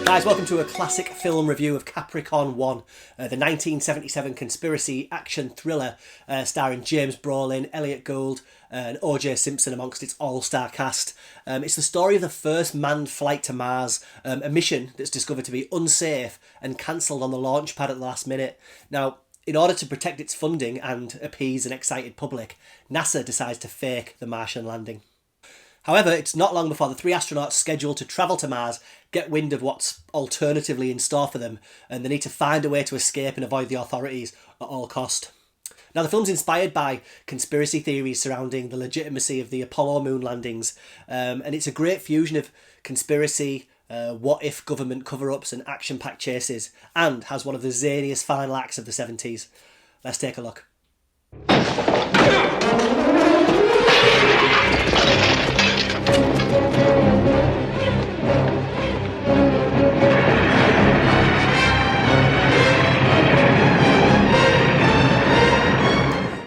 Guys, welcome to a classic film review of Capricorn One, the 1977 conspiracy action thriller starring James Brolin, Elliott Gould and O.J. Simpson amongst its all-star cast. It's the story of the first manned flight to Mars, a mission that's discovered to be unsafe and cancelled on the launch pad at the last minute. Now, in order to protect its funding and appease an excited public, NASA decides to fake the Martian landing. However, it's not long before the three astronauts scheduled to travel to Mars get wind of what's alternatively in store for them, and they need to find a way to escape and avoid the authorities at all cost. Now, the film's inspired by conspiracy theories surrounding the legitimacy of the Apollo moon landings, and it's a great fusion of conspiracy, what-if government cover-ups and action-packed chases, and has one of the zaniest final acts of the 70s. Let's take a look.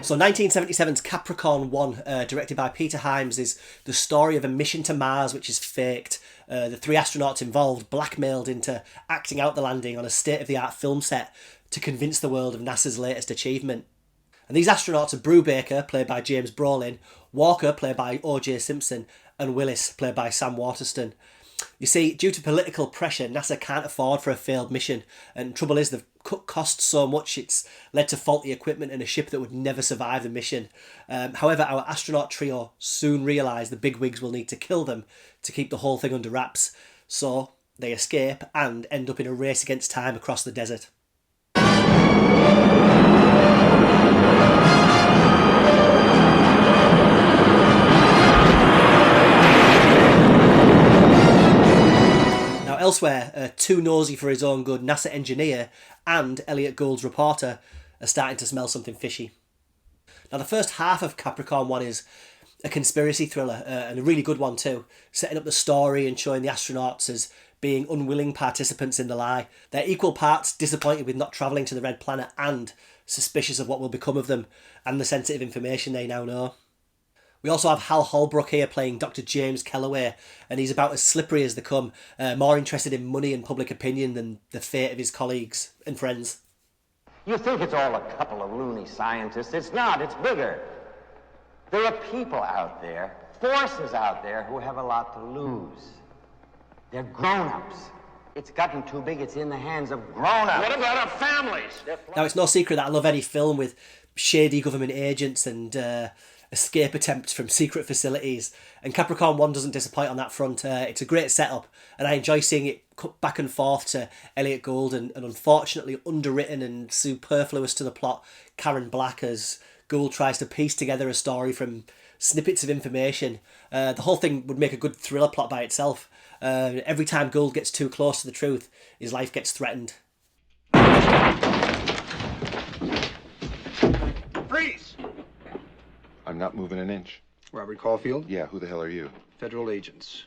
So 1977's Capricorn One, directed by Peter Hyams, is the story of a mission to Mars which is faked. The three astronauts involved blackmailed into acting out the landing on a state-of-the-art film set to convince the world of NASA's latest achievement. And these astronauts are Brubaker, played by James Brolin, Walker, played by O.J. Simpson, and Willis, played by Sam Waterston. You see, due to political pressure, NASA can't afford for a failed mission, and trouble is they've cut costs so much it's led to faulty equipment and a ship that would never survive the mission. However, our astronaut trio soon realise the bigwigs will need to kill them to keep the whole thing under wraps, so they escape and end up in a race against time across the desert. Elsewhere, too nosy for his own good NASA engineer and Elliott Gould's reporter are starting to smell something fishy. Now, the first half of Capricorn One is a conspiracy thriller, and a really good one too, setting up the story and showing the astronauts as being unwilling participants in the lie. They're equal parts disappointed with not travelling to the Red Planet and suspicious of what will become of them and the sensitive information they now know. We also have Hal Holbrook here playing Dr. James Kellaway, and he's about as slippery as they come, more interested in money and public opinion than the fate of his colleagues and friends. You think it's all a couple of loony scientists. It's not, it's bigger. There are people out there, forces out there, who have a lot to lose. They're grown-ups. It's gotten too big, it's in the hands of grown-ups. What about our families? Now, it's no secret that I love any film with shady government agents and escape attempts from secret facilities, and Capricorn One doesn't disappoint on that front. It's a great setup, and I enjoy seeing it cut back and forth to Elliott Gould and unfortunately underwritten and superfluous to the plot Karen Black as Gould tries to piece together a story from snippets of information. The whole thing would make a good thriller plot by itself. Every time Gould gets too close to the truth, his life gets threatened. Freeze! I'm not moving an inch. Robert Caulfield? Yeah, who the hell are you? Federal agents.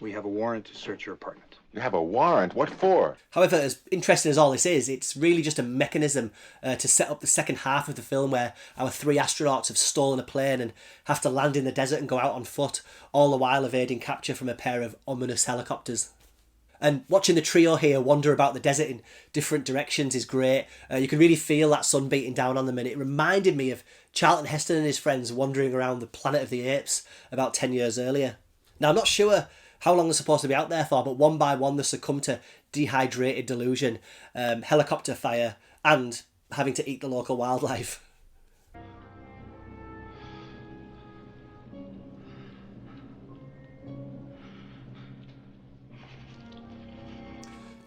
We have a warrant to search your apartment. You have a warrant? What for? However, as interesting as all this is, it's really just a mechanism to set up the second half of the film where our three astronauts have stolen a plane and have to land in the desert and go out on foot, all the while evading capture from a pair of ominous helicopters. And watching the trio here wander about the desert in different directions is great. You can really feel that sun beating down on them, and it reminded me of Charlton Heston and his friends wandering around the Planet of the Apes about 10 years earlier. Now, I'm not sure how long they're supposed to be out there for, but one by one they succumb to dehydrated delusion, helicopter fire, and having to eat the local wildlife.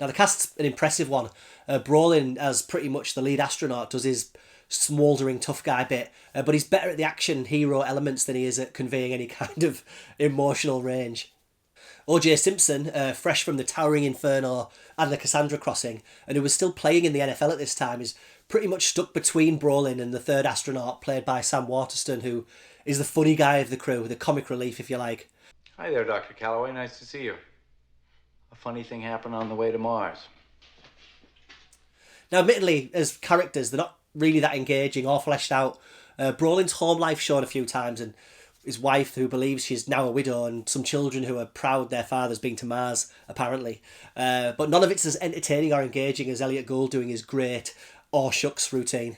Now, the cast's an impressive one. Brolin, as pretty much the lead astronaut, does his smouldering tough guy bit, but he's better at the action hero elements than he is at conveying any kind of emotional range. O.J. Simpson, fresh from the Towering Inferno and the Cassandra Crossing, and who was still playing in the NFL at this time, is pretty much stuck between Brolin and the third astronaut, played by Sam Waterston, who is the funny guy of the crew, the comic relief, if you like. Hi there, Dr. Calloway. Nice to see you. A funny thing happened on the way to Mars. Now, admittedly, as characters, they're not really that engaging or fleshed out. Brolin's home life shown a few times, and his wife who believes she's now a widow, and some children who are proud their father's been to Mars, apparently. But none of it's as entertaining or engaging as Elliott Gould doing his great "aw shucks" routine.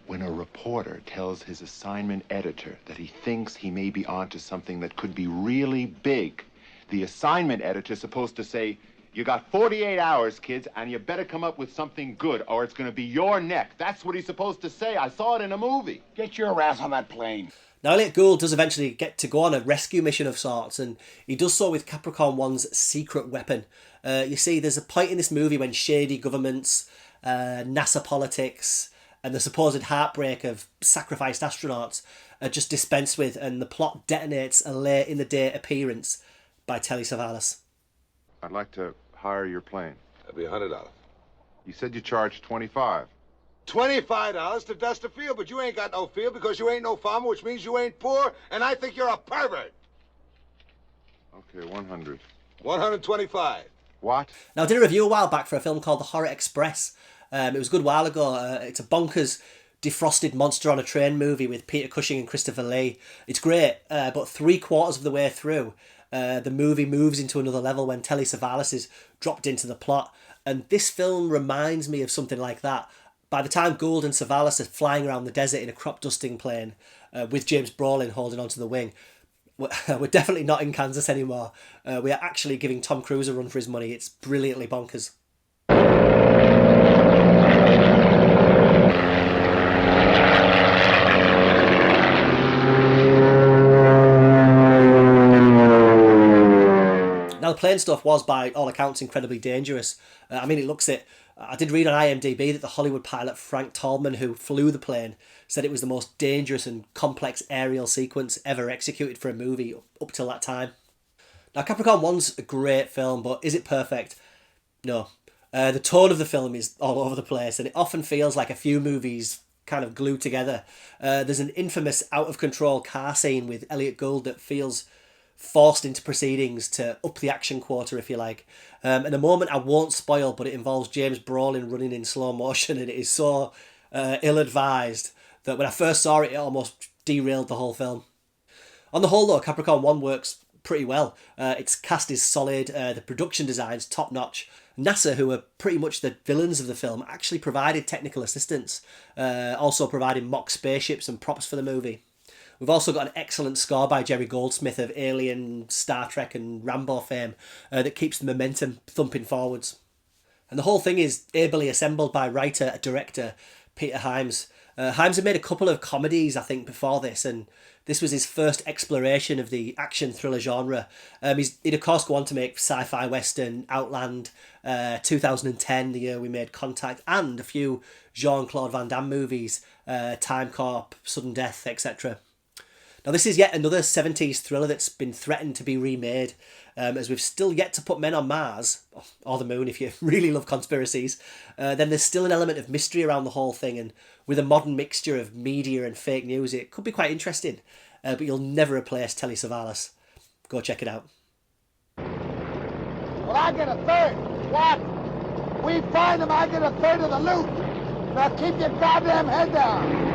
When a reporter tells his assignment editor that he thinks he may be onto something that could be really big, the assignment editor's supposed to say, "You got 48 hours, kids, and you better come up with something good, or it's going to be your neck." That's what he's supposed to say. I saw it in a movie. Get your ass on that plane. Now, Elliott Gould does eventually get to go on a rescue mission of sorts, and he does so with Capricorn One's secret weapon. You see, there's a point in this movie when shady governments, NASA politics, and the supposed heartbreak of sacrificed astronauts are just dispensed with, and the plot detonates a late-in-the-day appearance by Telly Savalas. I'd like to hire your plane. That'd be $100. You said you charged $25. $25 to dust a field, but you ain't got no field because you ain't no farmer, which means you ain't poor, and I think you're a pervert. Okay, 100. 125. What? Now, I did a review a while back for a film called The Horror Express. It was a good while ago. It's a bonkers defrosted monster on a train movie with Peter Cushing and Christopher Lee. It's great, but 3/4 of the way through, the movie moves into another level when Telly Savalas is dropped into the plot. And this film reminds me of something like that. By the time Gould and Savalas are flying around the desert in a crop dusting plane with James Brolin holding onto the wing, we're definitely not in Kansas anymore. We are actually giving Tom Cruise a run for his money. It's brilliantly bonkers. Now, the plane stuff was, by all accounts, incredibly dangerous. I mean, it looks it. I did read on IMDb that the Hollywood pilot Frank Tallman, who flew the plane, said it was the most dangerous and complex aerial sequence ever executed for a movie up till that time. Now, Capricorn One's a great film, but is it perfect? No. The tone of the film is all over the place, and it often feels like a few movies kind of glued together. There's an infamous out-of-control car scene with Elliott Gould that feels forced into proceedings to up the action quota, if you like. And a moment I won't spoil, but it involves James Brolin running in slow motion, and it is so ill-advised that when I first saw it, it almost derailed the whole film. On the whole, though, Capricorn One works pretty well. Its cast is solid, the production design's top-notch. NASA, who are pretty much the villains of the film, actually provided technical assistance, also providing mock spaceships and props for the movie. We've also got an excellent score by Jerry Goldsmith of Alien, Star Trek and Rambo fame that keeps the momentum thumping forwards. And the whole thing is ably assembled by writer-director Peter Hyams. Hyams had made a couple of comedies, I think, before this, and this was his first exploration of the action thriller genre. He'd of course go on to make sci-fi western, Outland, 2010, the year we made Contact, and a few Jean-Claude Van Damme movies, Time Corp, Sudden Death, etc. Now, this is yet another 70s thriller that's been threatened to be remade, as we've still yet to put men on Mars, or the moon if you really love conspiracies. Then there's still an element of mystery around the whole thing, and with a modern mixture of media and fake news, it could be quite interesting. But you'll never replace Telly Savalas. Go check it out. Well, I get a third. What? We find them, I get a third of the loot. Now keep your goddamn head down.